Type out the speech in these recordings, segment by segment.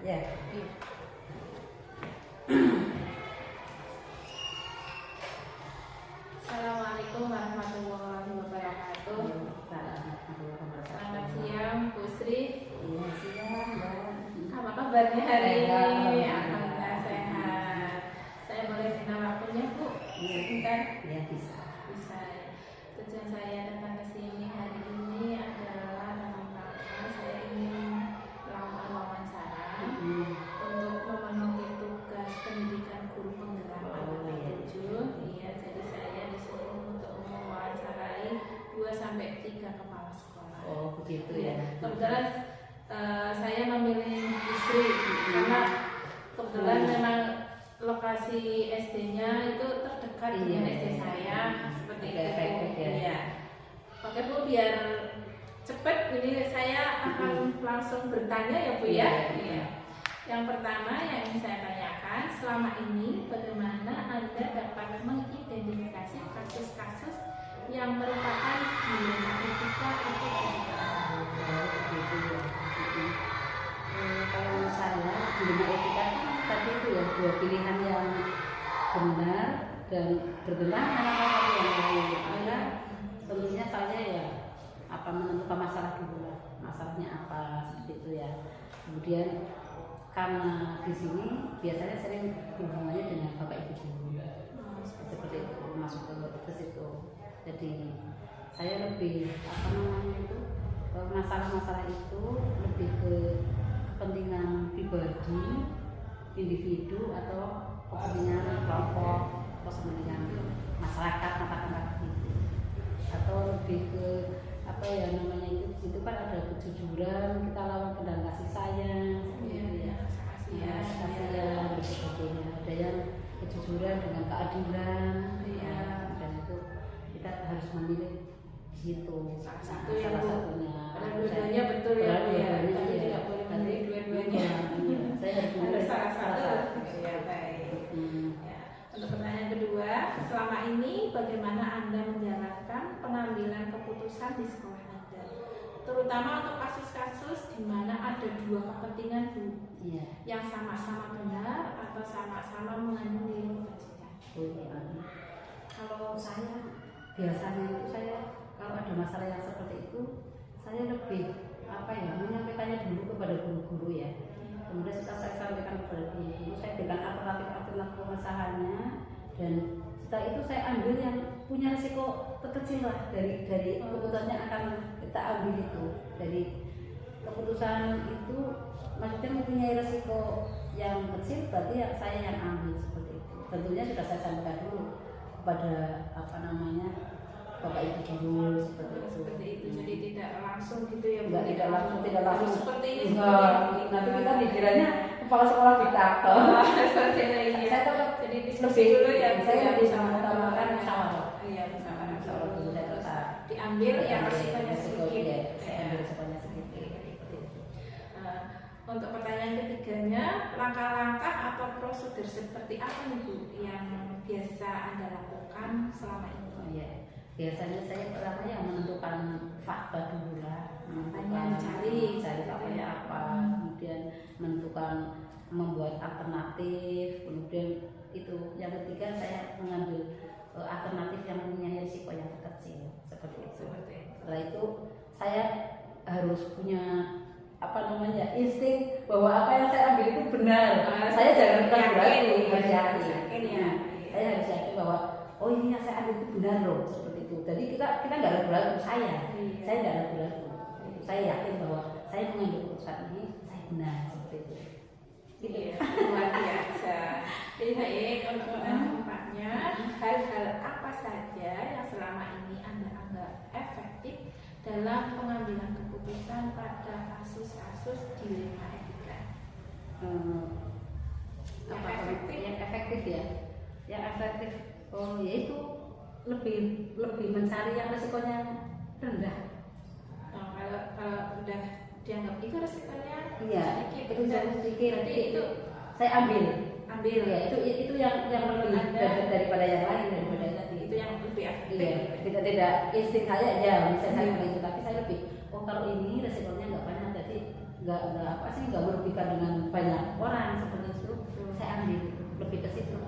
Ya. Assalamualaikum warahmatullahi wabarakatuh. Selamat siang, Bu Sri. Iya, siang, Mbak. Apa kabarnya hari ini? Alhamdulillah. Alhamdulillah sehat. Saya boleh minta waktunya, Bu? Sebentar. Ya, bisa. Bisa. Tujuan saya datang ke sini hari ini adalah pertama saya ingin melakukan wawancara untuk memenuhi tugas pendidikan guru penggerak angkatan 7. Iya, jadi saya disuruh untuk mewawancarai 2 sampai 3 kepala sekolah. Oh, begitu ya. Kebetulan saya memilih istri karena kebetulan memang lokasi SD-nya itu terdekat dengan SD saya seperti itu. Iya. Oke Bu, biar cepat ini saya akan langsung bertanya ya Bu ya. Iya. Yang pertama yang ingin saya tanyakan, selama ini bagaimana Anda dapat mengidentifikasi kasus-kasus yang merupakan dilema etika atau kejiwaan? Begitu ya. Kalau saya dilema etika kan tadi itu ya dua pilihan yang benar dan bertentangan dengan apa yang lain. Maka tentunya saya ya apa menentukan masalah dulu lah, masalahnya apa seperti itu ya. Kemudian karena di sini biasanya sering hubungannya dengan bapak ibu guru seperti itu, masuk ke situ. Jadi saya lebih apa namanya itu masalah-masalah itu lebih ke kepentingan pribadi, individu atau kepentingan kelompok atau kepentingan masyarakat katakanlah gitu, atau lebih ke apa ya namanya itu kan ada kejujuran, kita lakukan dan kasih sayang seperti ya, kasihan dan sebagainya. Ada yang kejujuran dengan keadilan ya, dan itu kita harus memilih di situ Salah satunya. Karena dua-duanya betul ya Bu ya. Tapi tidak boleh memilih dua-duanya. Saya harus Harus salah satu. Ya, baik. Ya. Untuk pertanyaan kedua, selama ini bagaimana Anda menjalankan pengambilan keputusan di sekolah Anda? Terutama untuk kasus-kasus di mana ada dua kepentingan Bu, yang sama-sama benar atau sama-sama mengandung nilai kebajikan. Kalau saya biasanya itu saya kalau ada masalah yang seperti itu saya lebih apa ya menyampaikannya dulu kepada guru-guru ya. Kemudian setelah saya sampaikan kepada guru, saya berikan alternatif pengesahannya, dan setelah itu saya ambil yang punya risiko terkecil lah dari keputusan yang akan kita ambil itu. Dari keputusan itu maksudnya mempunyai risiko yang kecil, berarti ya saya yang ambil seperti itu. Tentunya sudah saya sampaikan dulu kepada apa namanya bapak ibu guru seperti itu. Jadi tidak langsung gitu ya Bu. Tidak langsung seperti ini. Nanti kita dikiranya kepala sekolah diktator. Saya tetap jadi diskusi dulu ya Bu. Saya bisa mengutamakan musyawarah. Iya, musyawarah dulu. Saya tetap Diambil yang resikonya sedikit. Saya ambil resikonya sedikit. Untuk pertanyaan ketiganya, langkah-langkah atau prosedur seperti apa nih Bu yang biasa Anda lakukan selama ini? Biasanya saya pertama yang menentukan fakta dulu lah, cari faktanya apa, kemudian menentukan membuat alternatif, kemudian itu yang ketiga saya mengambil alternatif yang punya risiko yang kecil seperti itu. Setelah itu saya harus punya apa namanya insting bahwa apa yang saya ambil itu benar. Saya jangan ragu-ragu, harus yakin. Saya harus yakin bahwa oh ini yang saya ambil itu benar loh, seperti itu. Jadi kita nggak ragu-ragu, saya nggak ragu-ragu. Saya yakin bahwa saya mengambil keputusan ini saya benar seperti itu. Gitu. Luar biasa. Jadi untuk pertanyaan keempatnya, hal-hal apa saja yang selama ini Anda anggap efektif dalam pengambilan keputusan pada kasus-kasus dilema etika? Yang efektif ya, yang efektif. Oh ya itu lebih mencari yang resikonya rendah. Kalau udah dianggap itu resikonya sedikit, itu sedikit. Berarti itu saya ambil ya, itu yang lebih daripada yang lain, daripada tadi. Itu yang lebih efektif. Iya, tidak insting saya ya bisa saya itu, tapi saya lebih kalau ini resikonya nggak banyak, jadi nggak apa sih, nggak merugikan dengan banyak orang seperti itu. Saya ambil lebih ke situ.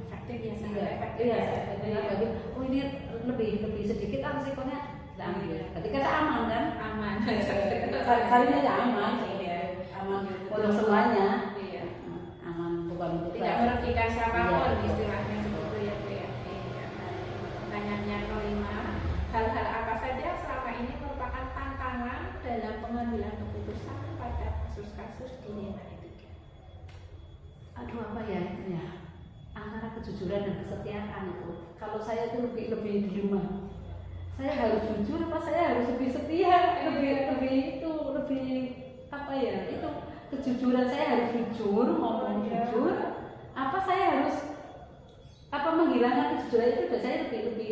Efektif ya, sangat Iya, efektif iya, ya. bagi oh ini lebih sedikit resikonya, kita ambil. Ketika kita aman kan, Aman. kalinya ya aman, Iya. aman untuk semuanya, Iya. aman bukan untuk Tidak merugikan siapapun Iya. istilahnya seperti itu ya Bu ya. Iya. Pertanyaannya kelima, hal-hal apa saja selama ini merupakan tantangan dalam pengambilan keputusan pada kasus-kasus dilema etika? Aduh apa ya itu ya, antara kejujuran dan kesetiaan itu. Kalau saya itu lebih dilema, saya harus jujur apa saya harus lebih setia, lebih apa ya, itu kejujuran, saya harus jujur, ngomong jujur, apa saya harus apa menghilangkan kejujuran itu, dan saya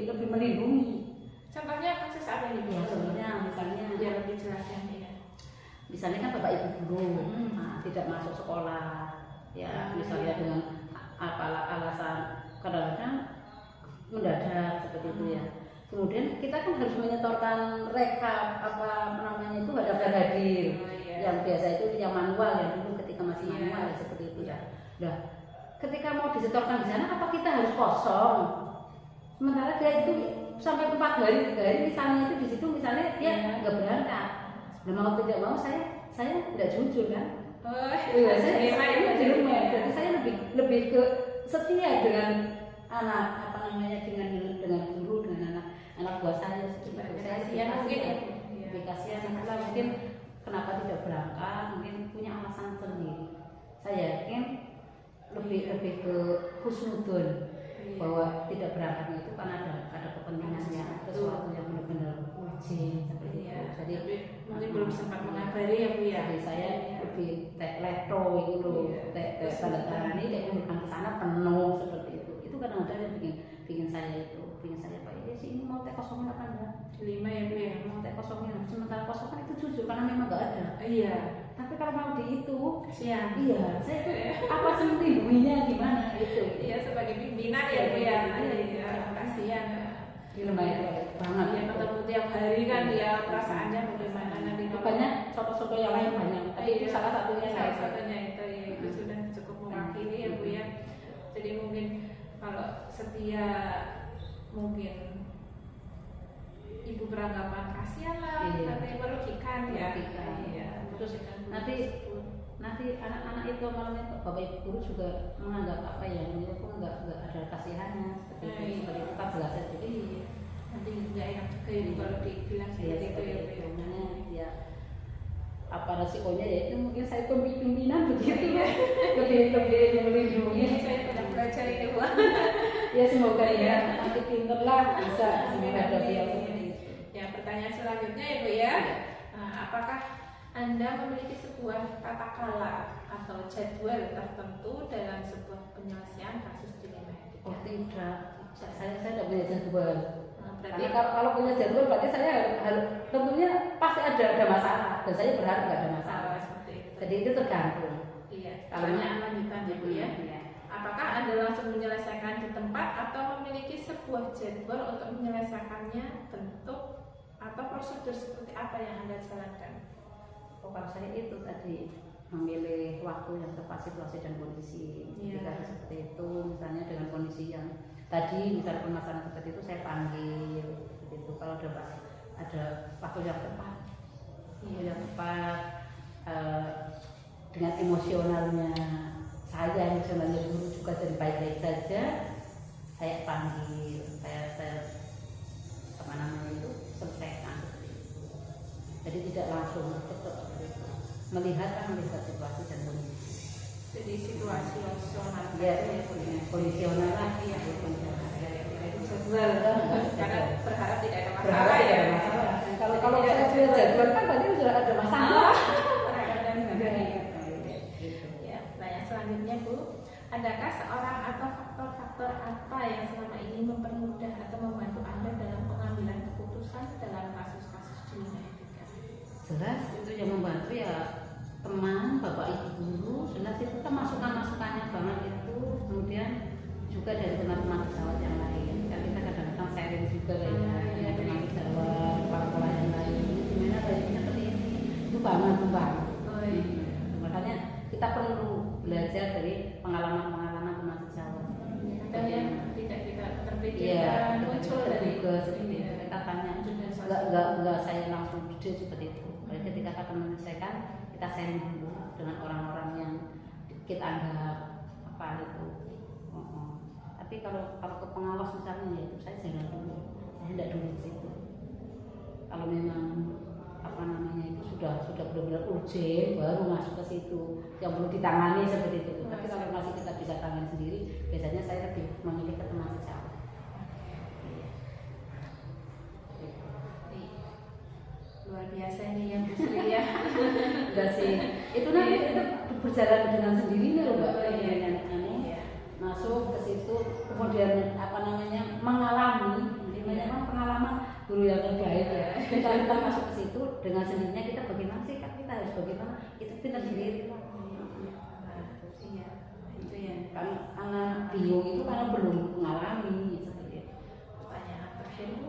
lebih melindungi. Contohnya kasus apa nih Bu? Ya contohnya misalnya Biar lebih jelas ya. misalnya kan bapak ibu guru tidak masuk sekolah, ya misalnya dengan apa alasan kadang-kadang mendadak seperti itu ya. Kemudian kita kan harus menyetorkan rekap apa namanya itu ada hadir yang biasa itu yang manual ya, dulu ketika masih manual ya, seperti itu ya. Nah, ketika mau disetorkan di sana apa kita harus kosong? Sementara dia itu sampai 4 hari 3 hari misalnya itu di situ misalnya dia nggak berangkat. Nah, mau tidak mau saya tidak jujur kan? Iya, saya di rumah. Jadi saya lebih ke setia dengan anak apa namanya dengan guru, dengan anak buah saya. Saya mungkin ya. Lebih kasihan karena mungkin kenapa tidak berangkat, mungkin punya alasan sendiri. Saya yakin lebih ke husnudon bahwa tidak berangkatnya itu karena ada kepentingannya, sesuatu yang benar-benar urgent seperti itu. Jadi mungkin belum sempat mengabari ya Bu ya. Jadi saya lebih leto itu loh, tanda tangan ini kayak bukan ke sana penuh seperti itu. Itu kadang-kadang yang bikin saya Pak ini sih ini mau teh kosongin apa enggak? 5 ya Bu ya. Mau teh kosongin, sementara kosong kan itu jujur karena memang nggak ada. Iya. Tapi kalau mau di itu, Kasihan. iya, saya itu apa sih melindunginya gimana itu? Iya sebagai pimpinan ya Bu ya. Iya, kasihan. Di lembaga banget. Dia ketemu tiap hari kan dia perasaannya bagaimana nanti Banyak contoh-contoh yang lain banyak, tapi itu salah satunya salah saya. satunya itu ya itu sudah cukup mewakili ya Bu ya. Jadi mungkin kalau setia mungkin ibu beranggapan kasihan lah, tapi merugikan ya. Iya. Terus nanti anak-anak itu malamnya bapak ibu guru juga menganggap apa ya ini pun nggak ada kasihannya seperti itu kan jelas jadi nanti nggak enak juga ya kalau dibilang seperti itu ya. Namanya ya apa resikonya ya itu mungkin saya pimpinan begitu ya lebih melindungi. Saya pernah belajar ini Bu. Ya semoga ya nanti pinter lah bisa menghadapi yang ini. Ya pertanyaan selanjutnya ya Bu ya. Apakah Anda memiliki sebuah tata kelola atau jadwal tertentu dalam sebuah penyelesaian kasus dilema etika? Oh tidak, saya tidak punya jadwal. Berarti Karena kalau punya jadwal berarti saya harus tentunya pasti ada masalah dan saya berharap nggak ada masalah. seperti itu. Jadi itu tergantung. Iya. Kalau Pertanyaan lanjutan ya Bu ya. Iya. Apakah Anda langsung menyelesaikan di tempat atau memiliki sebuah jadwal untuk menyelesaikannya, bentuk atau prosedur seperti apa yang Anda jalankan? Oh, kalau saya itu tadi memilih waktu yang tepat, situasi dan kondisi. Jika seperti itu, misalnya dengan kondisi yang tadi, misalnya permasalahan seperti itu saya panggil. Seperti itu. Kalau ada waktu yang tepat, dengan emosionalnya guru juga jadi baik-baik saja, saya panggil, saya apa namanya itu selesaikan. Jadi tidak langsung tetap melihat situasi dan kondisi. Jadi situasi kondisional. Ya, kondisional lah. Iya. Jadwal. Karena berharap tidak ada masalah. Berharap tidak ada masalah. Kalau saya punya jadwal kan berarti sudah ada masalah. Ya, pertanyaan selanjutnya Bu, adakah seorang atau faktor-faktor apa yang selama ini mempermudah atau membantu Anda dalam pengambilan keputusan dalam kasus-kasus dilema etika? Jelas itu yang membantu ya teman, bapak ibu guru, jelas itu kan masukannya banget itu. Kemudian juga dari teman-teman pesawat yang lain, kan kita kadang-kadang sharing juga ya teman pesawat, para yang lain, gimana baiknya seperti ini, itu banget membantu. kita perlu belajar dari pengalaman-pengalaman teman sejawat. Ada yang tidak kita terpikirkan Iya, muncul dari juga seperti itu. Kita tanya, enggak saya langsung ide seperti itu. Jadi ketika kita menyelesaikan, kita sharing dulu dengan orang-orang yang kita anggap apa itu. Tapi kalau ke pengawas misalnya ya itu saya jangan dulu, saya tidak dulu ke situ. Kalau memang apa namanya itu sudah benar-benar urgent baru masuk ke situ yang perlu ditangani seperti itu. Tapi kalau masih kita bisa tangani sendiri, biasanya saya lebih memilih ke teman sejawat. Luar biasa ini ya Bu Sri ya. Enggak sih, itu nanti itu berjalan dengan sendirinya loh Mbak. Masuk ke situ, kemudian apa namanya mengalami, memang pengalaman guru yang terbaik ya. Kita masuk ke situ dengan sendirinya kita bagaimana sih kita harus bagaimana itu kita sendiri. Iya, itu ya. Karena bingung itu karena belum mengalami seperti itu. Pertanyaan terakhir Bu,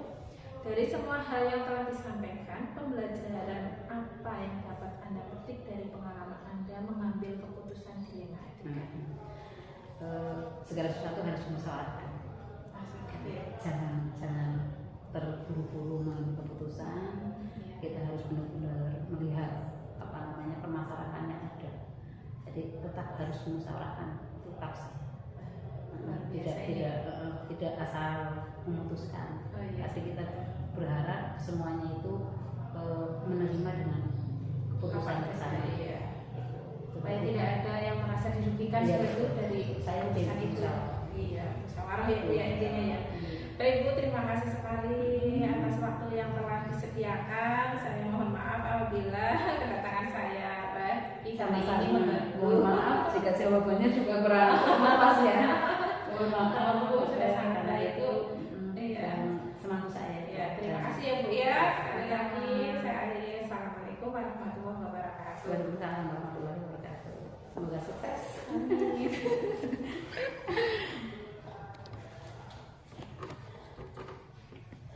dari semua hal yang telah disampaikan, pembelajaran apa yang dapat Anda petik dari pengalaman Anda mengambil keputusan di lingkungan etika? Segala sesuatu harus dimusyawarahkan. Jangan terburu-buru mengambil keputusan. Kita harus benar-benar melihat apa namanya permasalahannya ada. Jadi tetap harus dimusyawarahkan, itu pasti. Tidak asal memutuskan. Pasti kita berharap semuanya itu menerima dengan keputusan bersama. Supaya tidak ada yang merasa dirugikan seperti itu dari saya keputusan itu. Iya, musyawarah ya Bu ya intinya ya. Baik Bu, terima kasih sekali atas waktu yang telah disediakan. Saya mohon maaf apabila kedatangan saya di kali ini mengganggu. Mohon maaf jika jawabannya juga kurang pas ya. Mohon maaf Bu, sudah sangat baik Bu. Iya, semangat saya. Ya, terima kasih ya Bu ya sekali lagi.